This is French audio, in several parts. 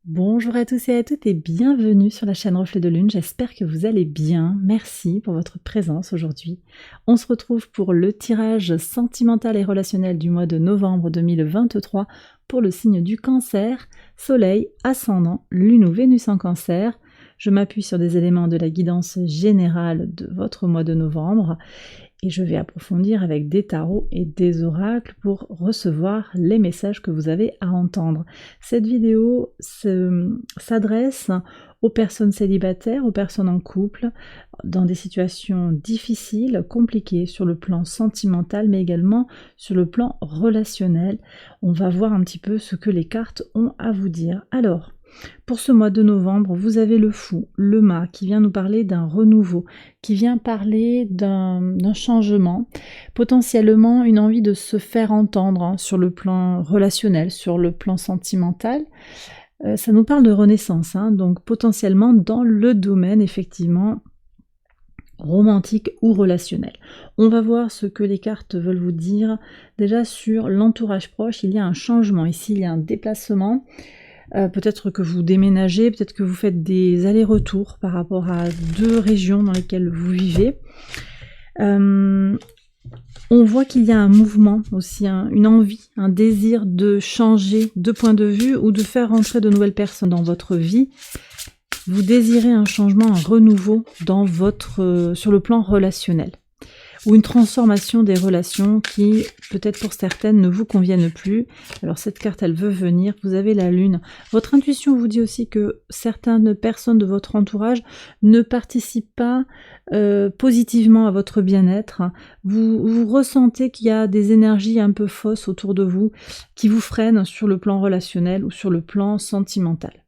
Bonjour à tous et à toutes et bienvenue sur la chaîne Reflet de Lune, j'espère que vous allez bien, merci pour votre présence aujourd'hui. On se retrouve pour le tirage sentimental et relationnel du mois de novembre 2023 pour le signe du Cancer, Soleil, Ascendant, Lune ou Vénus en Cancer. Je m'appuie sur des éléments de la guidance générale de votre mois de novembre et je vais approfondir avec des tarots et des oracles pour recevoir les messages que vous avez à entendre. Cette vidéo s'adresse aux personnes célibataires, aux personnes en couple, dans des situations difficiles, compliquées sur le plan sentimental, mais également sur le plan relationnel. On va voir un petit peu ce que les cartes ont à vous dire. Alors, pour ce mois de novembre, vous avez le fou, le mât, qui vient nous parler d'un renouveau, qui vient parler d'un changement, potentiellement une envie de se faire entendre sur le plan relationnel, sur le plan sentimental. Ça nous parle de renaissance, donc potentiellement dans le domaine, effectivement, romantique ou relationnel. On va voir ce que les cartes veulent vous dire. Déjà sur l'entourage proche, il y a un changement. Ici, il y a un déplacement. Peut-être que vous déménagez, peut-être que vous faites des allers-retours par rapport à deux régions dans lesquelles vous vivez. On voit qu'il y a un mouvement aussi, une envie, un désir de changer de point de vue ou de faire rentrer de nouvelles personnes dans votre vie. Vous désirez un changement, un renouveau dans sur le plan relationnel. Ou une transformation des relations qui, peut-être pour certaines, ne vous conviennent plus. Alors cette carte, elle veut venir, vous avez la lune. Votre intuition vous dit aussi que certaines personnes de votre entourage ne participent pas positivement à votre bien-être. Vous ressentez qu'il y a des énergies un peu fausses autour de vous qui vous freinent sur le plan relationnel ou sur le plan sentimental.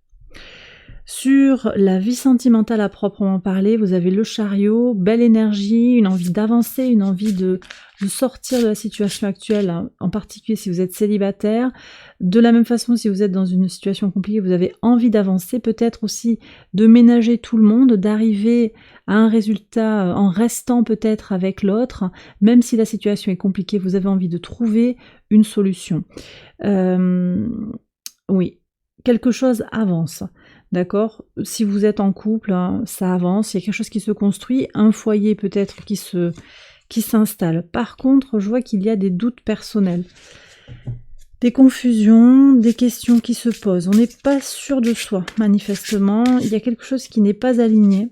Sur la vie sentimentale à proprement parler, vous avez le chariot, belle énergie, une envie d'avancer, une envie de sortir de la situation actuelle, en particulier si vous êtes célibataire. De la même façon, si vous êtes dans une situation compliquée, vous avez envie d'avancer, peut-être aussi de ménager tout le monde, d'arriver à un résultat en restant peut-être avec l'autre, même si la situation est compliquée, vous avez envie de trouver une solution. Oui, quelque chose avance. D'accord? Si vous êtes en couple, ça avance, il y a quelque chose qui se construit, un foyer peut-être qui s'installe. Par contre, je vois qu'il y a des doutes personnels, des confusions, des questions qui se posent. On n'est pas sûr de soi, manifestement. Il y a quelque chose qui n'est pas aligné.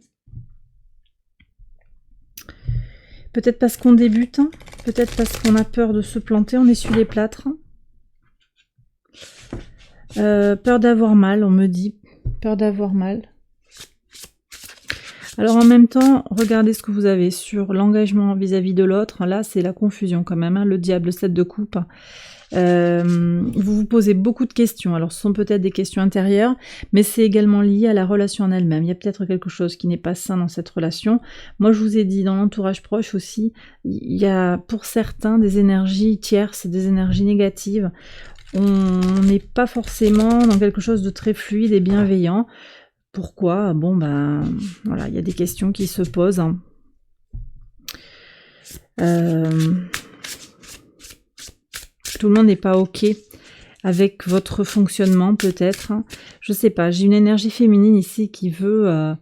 Peut-être parce qu'on débute, peut-être parce qu'on a peur de se planter, on essuie les plâtres. Peur d'avoir mal, on me dit. Peur d'avoir mal. Alors en même temps, regardez ce que vous avez sur l'engagement vis-à-vis de l'autre. Là, c'est la confusion quand même, le diable, le 7 de coupe. Vous vous posez beaucoup de questions. Alors ce sont peut-être des questions intérieures, mais c'est également lié à la relation en elle-même. Il y a peut-être quelque chose qui n'est pas sain dans cette relation. Moi, je vous ai dit, dans l'entourage proche aussi, il y a pour certains des énergies tierces, des énergies négatives. On n'est pas forcément dans quelque chose de très fluide et bienveillant. Pourquoi? Bon, voilà, il y a des questions qui se posent. Tout le monde n'est pas OK avec votre fonctionnement, peut-être. Je sais pas, j'ai une énergie féminine ici qui veut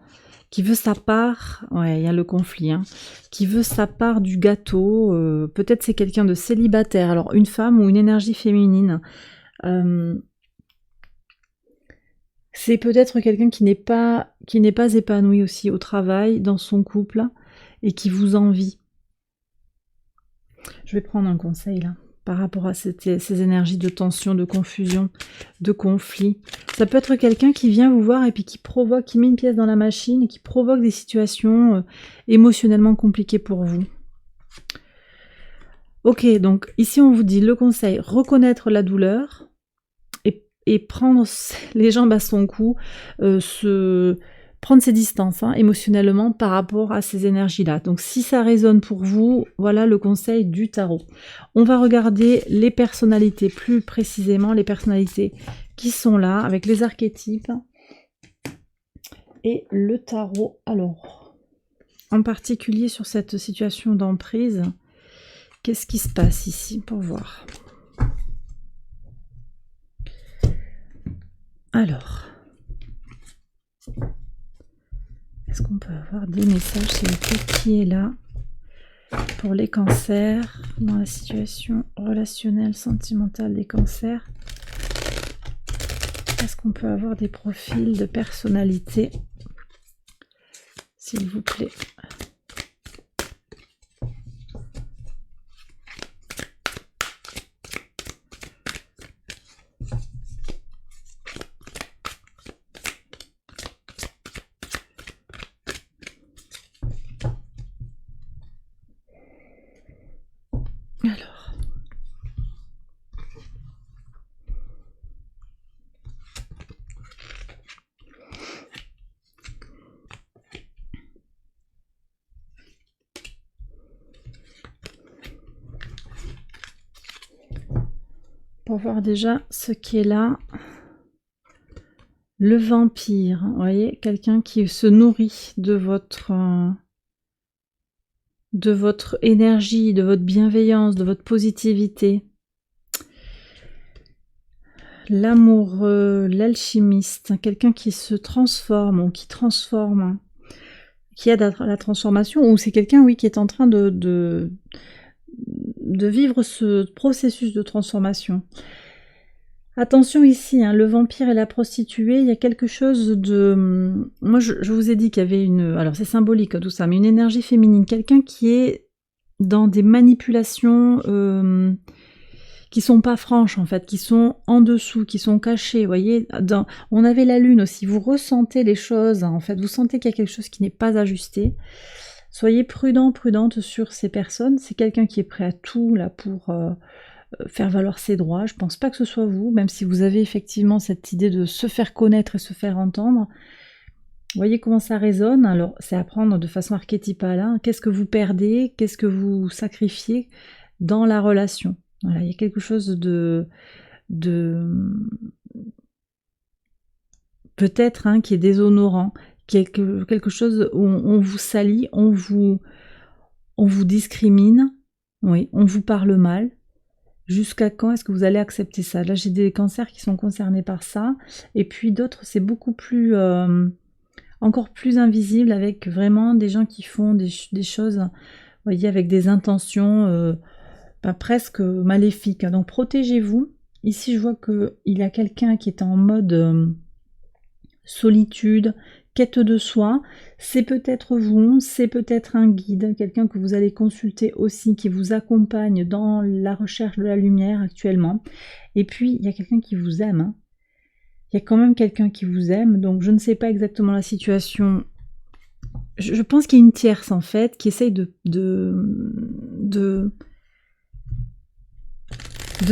sa part. Ouais, il y a le conflit, qui veut sa part du gâteau. Peut-être c'est quelqu'un de célibataire. Alors, une femme ou une énergie féminine. C'est peut-être quelqu'un qui n'est pas épanoui aussi au travail, dans son couple, et qui vous envie. Je vais prendre un conseil là, par rapport à ces énergies de tension, de confusion, de conflit. Ça peut être quelqu'un qui vient vous voir et puis qui met une pièce dans la machine et qui provoque des situations émotionnellement compliquées pour vous. Ok, donc ici on vous dit le conseil, reconnaître la douleur, et prendre les jambes à son cou, prendre ses distances émotionnellement par rapport à ces énergies-là. Donc si ça résonne pour vous, voilà le conseil du tarot. On va regarder les personnalités, plus précisément les personnalités qui sont là, avec les archétypes et le tarot. Alors, en particulier sur cette situation d'emprise, qu'est-ce qui se passe ici pour voir ? Alors, qu'on peut avoir des messages, s'il vous plaît, qui est là pour les cancers, dans la situation relationnelle, sentimentale des cancers? Est-ce qu'on peut avoir des profils de personnalité, s'il vous plaît? Alors, pour voir déjà ce qui est là. Le vampire, vous voyez, quelqu'un qui se nourrit de votre énergie, de votre bienveillance, de votre positivité. L'amoureux, l'alchimiste, quelqu'un qui se transforme ou qui transforme, qui aide à la transformation, ou c'est quelqu'un, oui, qui est en train de vivre ce processus de transformation. Attention ici, hein, le vampire et la prostituée, il y a quelque chose de... Moi, je vous ai dit qu'il y avait une... Alors, c'est symbolique tout ça, mais une énergie féminine. Quelqu'un qui est dans des manipulations qui sont pas franches, en fait, qui sont en dessous, qui sont cachées, vous voyez. On avait la lune aussi, vous ressentez les choses, hein, en fait, vous sentez qu'il y a quelque chose qui n'est pas ajusté. Soyez prudent, prudente sur ces personnes. C'est quelqu'un qui est prêt à tout, là, pour... faire valoir ses droits. Je pense pas que ce soit vous, même si vous avez effectivement cette idée de se faire connaître et se faire entendre. Vous voyez comment ça résonne? Alors, c'est à prendre de façon archétypale. Hein. Qu'est-ce que vous perdez? Qu'est-ce que vous sacrifiez dans la relation? Voilà, il y a quelque chose de peut-être hein, qui est déshonorant, quelque chose où on vous salit, on vous discrimine, oui, on vous parle mal. Jusqu'à quand est-ce que vous allez accepter ça? Là, j'ai des cancers qui sont concernés par ça. Et puis d'autres, c'est beaucoup plus... encore plus invisible, avec vraiment des gens qui font des choses, vous voyez, avec des intentions presque maléfiques. Donc, protégez-vous. Ici, je vois qu'il y a quelqu'un qui est en mode solitude, quête de soi. C'est peut-être vous, c'est peut-être un guide, quelqu'un que vous allez consulter aussi, qui vous accompagne dans la recherche de la lumière actuellement. Et puis, il y a quelqu'un qui vous aime. Hein. Il y a quand même quelqu'un qui vous aime, donc je ne sais pas exactement la situation. Je pense qu'il y a une tierce, en fait, qui essaye de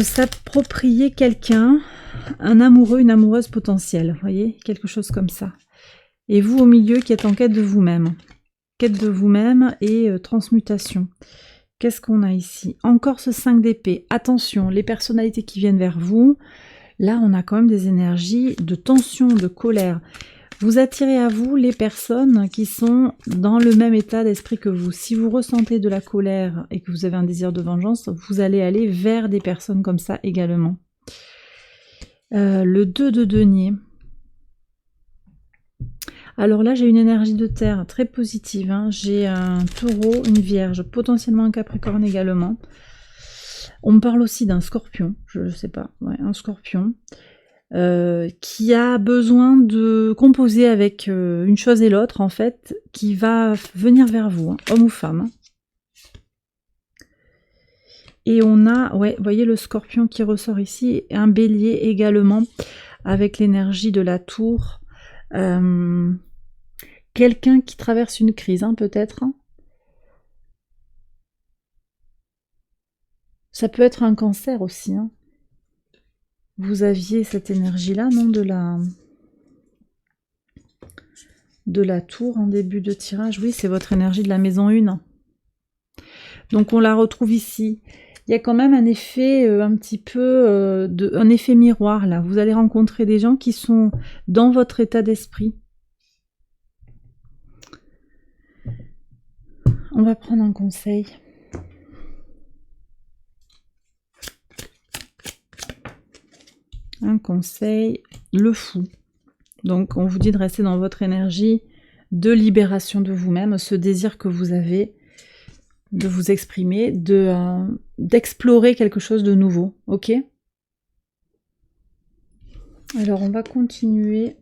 s'approprier quelqu'un, un amoureux, une amoureuse potentielle, vous voyez, quelque chose comme ça. Et vous au milieu qui êtes en quête de vous-même. Quête de vous-même et transmutation. Qu'est-ce qu'on a ici? Encore ce 5 d'épée. Attention, les personnalités qui viennent vers vous, là on a quand même des énergies de tension, de colère. Vous attirez à vous les personnes qui sont dans le même état d'esprit que vous. Si vous ressentez de la colère et que vous avez un désir de vengeance, vous allez aller vers des personnes comme ça également. Le 2 de denier. Alors là, j'ai une énergie de terre très positive. Hein. J'ai un taureau, une vierge, potentiellement un capricorne également. On me parle aussi d'un scorpion, je ne sais pas, ouais, un scorpion, qui a besoin de composer avec une chose et l'autre, en fait, qui va venir vers vous, hein, homme ou femme. Hein. Et on a, ouais, vous voyez le scorpion qui ressort ici, un bélier également, avec l'énergie de la tour. Quelqu'un qui traverse une crise, hein, peut-être. Hein. Ça peut être un cancer aussi. Hein. Vous aviez cette énergie-là, non, de la tour en début de tirage. Oui, c'est votre énergie de la maison 1. Donc on la retrouve ici. Il y a quand même un effet un petit peu, un effet miroir là. Vous allez rencontrer des gens qui sont dans votre état d'esprit. On va prendre un conseil. Un conseil, le fou. Donc on vous dit de rester dans votre énergie de libération de vous-même, ce désir que vous avez de vous exprimer, d'explorer quelque chose de nouveau, ok? Alors on va continuer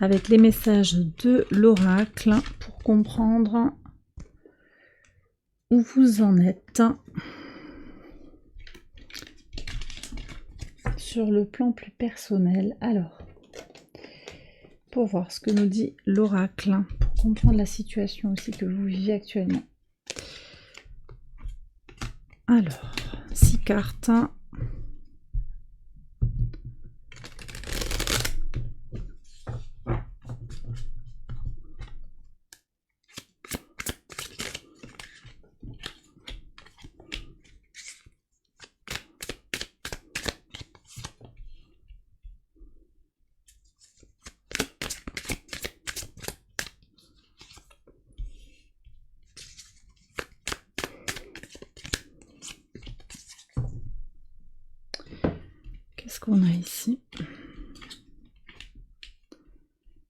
avec les messages de l'oracle pour comprendre où vous en êtes sur le plan plus personnel. Alors, pour voir ce que nous dit l'oracle, pour comprendre la situation aussi que vous vivez actuellement. Alors, 6 cartes. Qu'est-ce qu'on a ici?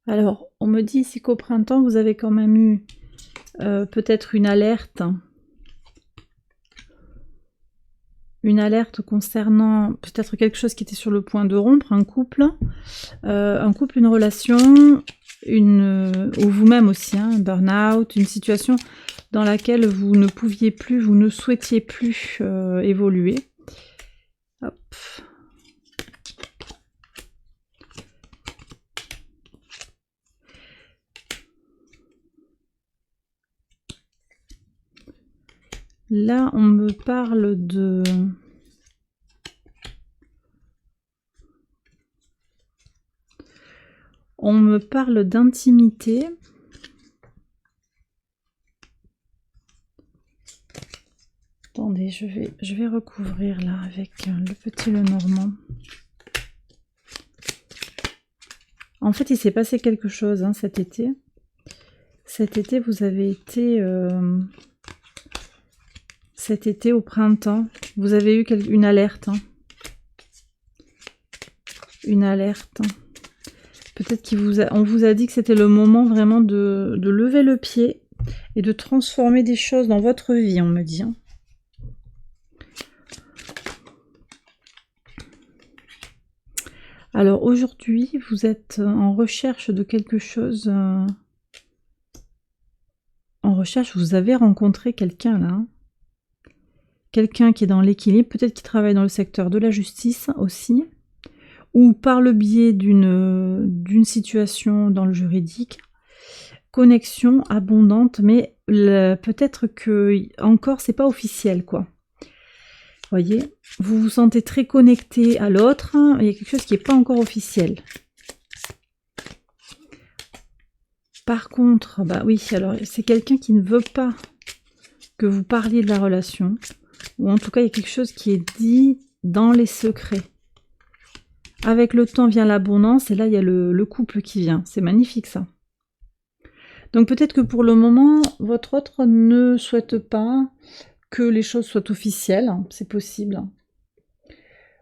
Alors, on me dit ici qu'au printemps, vous avez quand même eu peut-être une alerte concernant peut-être quelque chose qui était sur le point de rompre, un couple, une relation, ou vous-même aussi, un burn-out, une situation dans laquelle vous ne pouviez plus, vous ne souhaitiez plus évoluer. Hop. Là, on me parle de... On me parle d'intimité. Attendez, je vais recouvrir là avec le petit Lenormand. En fait, il s'est passé quelque chose hein, cet été. Cet été, vous avez été... Cet été, au printemps, vous avez eu une alerte. Hein. Une alerte. Peut-être qu'on vous a dit que c'était le moment vraiment de lever le pied et de transformer des choses dans votre vie, on me dit. Hein. Alors aujourd'hui, vous êtes en recherche de quelque chose... En recherche, vous avez rencontré quelqu'un là. Hein. Quelqu'un qui est dans l'équilibre, peut-être qui travaille dans le secteur de la justice aussi, ou par le biais d'une situation dans le juridique, connexion abondante, mais peut-être que encore c'est pas officiel quoi. Voyez, vous vous sentez très connecté à l'autre, hein, il y a quelque chose qui n'est pas encore officiel. Par contre, bah oui, alors c'est quelqu'un qui ne veut pas que vous parliez de la relation, ou en tout cas il y a quelque chose qui est dit dans les secrets. Avec le temps vient l'abondance, et là il y a le couple qui vient. C'est magnifique ça. Donc peut-être que pour le moment, votre autre ne souhaite pas que les choses soient officielles, c'est possible.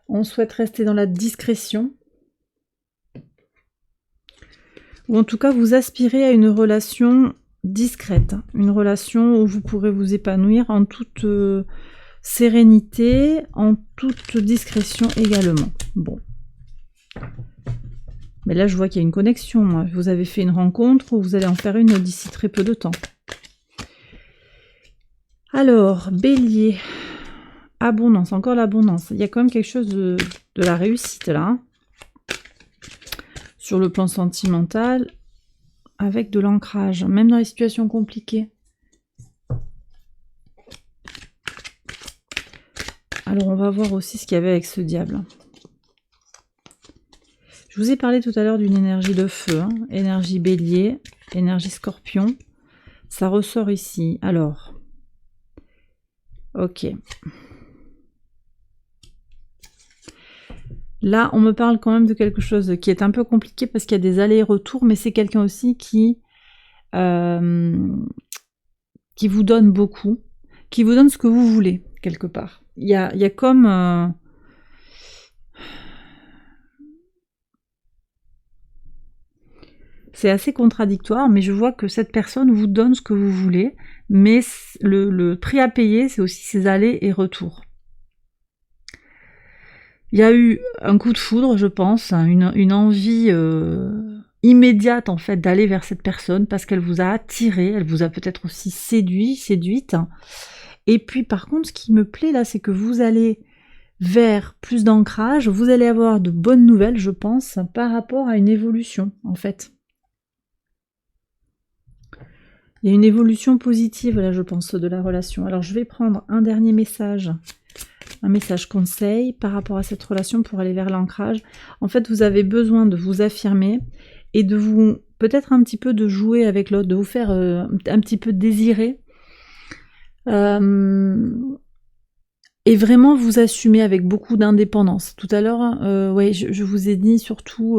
On souhaite rester dans la discrétion. Ou en tout cas, vous aspirez à une relation discrète, une relation où vous pourrez vous épanouir en toute sérénité, en toute discrétion également. Bon. Mais là, je vois qu'il y a une connexion. Moi. Vous avez fait une rencontre ou vous allez en faire une d'ici très peu de temps. Alors, Bélier, abondance, encore l'abondance. Il y a quand même quelque chose de la réussite là. Hein. Sur le plan sentimental, avec de l'ancrage, même dans les situations compliquées. Alors, on va voir aussi ce qu'il y avait avec ce diable. Je vous ai parlé tout à l'heure d'une énergie de feu, hein, énergie bélier, énergie scorpion. Ça ressort ici. Alors, ok. Là, on me parle quand même de quelque chose qui est un peu compliqué parce qu'il y a des allers-retours, mais c'est quelqu'un aussi qui vous donne beaucoup, qui vous donne ce que vous voulez, quelque part. Il y a comme... C'est assez contradictoire, mais je vois que cette personne vous donne ce que vous voulez, mais le prix à payer, c'est aussi ses allers et retours. Il y a eu un coup de foudre, je pense, hein, une envie immédiate en fait d'aller vers cette personne parce qu'elle vous a attiré, elle vous a peut-être aussi séduite. Et puis par contre, ce qui me plaît là, c'est que vous allez vers plus d'ancrage, vous allez avoir de bonnes nouvelles, je pense, par rapport à une évolution en fait. Il y a une évolution positive là, je pense, de la relation. Alors je vais prendre un dernier message. Un message conseil par rapport à cette relation pour aller vers l'ancrage. En fait, vous avez besoin de vous affirmer et de vous, peut-être un petit peu de jouer avec l'autre, de vous faire un petit peu désirer. Et vraiment vous assumer avec beaucoup d'indépendance. Tout à l'heure, ouais, je vous ai dit surtout,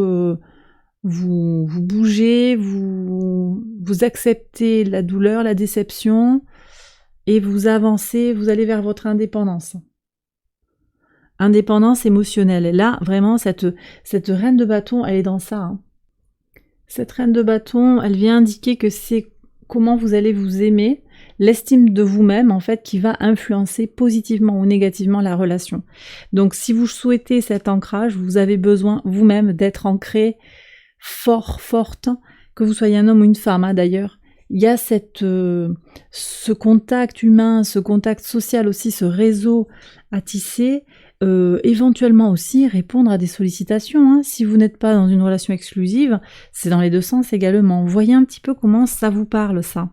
vous bougez, vous acceptez la douleur, la déception, et vous avancez, vous allez vers votre indépendance. Indépendance émotionnelle. Et là, vraiment, cette reine de bâton, elle est dans ça. Hein. Cette reine de bâton, elle vient indiquer que c'est comment vous allez vous aimer, l'estime de vous-même, en fait, qui va influencer positivement ou négativement la relation. Donc, si vous souhaitez cet ancrage, vous avez besoin vous-même d'être ancré forte, que vous soyez un homme ou une femme, hein, d'ailleurs. Il y a ce contact humain, ce contact social aussi, ce réseau à tisser, éventuellement aussi répondre à des sollicitations. Hein. Si vous n'êtes pas dans une relation exclusive, c'est dans les deux sens également. Voyez un petit peu comment ça vous parle, ça.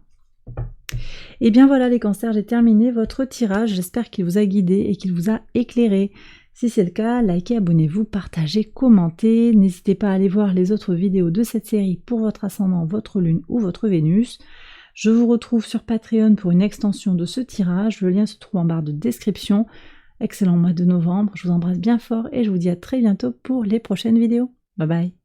Et bien voilà les cancers, j'ai terminé votre tirage. J'espère qu'il vous a guidé et qu'il vous a éclairé. Si c'est le cas, likez, abonnez-vous, partagez, commentez. N'hésitez pas à aller voir les autres vidéos de cette série pour votre ascendant, votre lune ou votre Vénus. Je vous retrouve sur Patreon pour une extension de ce tirage. Le lien se trouve en barre de description. Excellent mois de novembre, je vous embrasse bien fort et je vous dis à très bientôt pour les prochaines vidéos. Bye bye.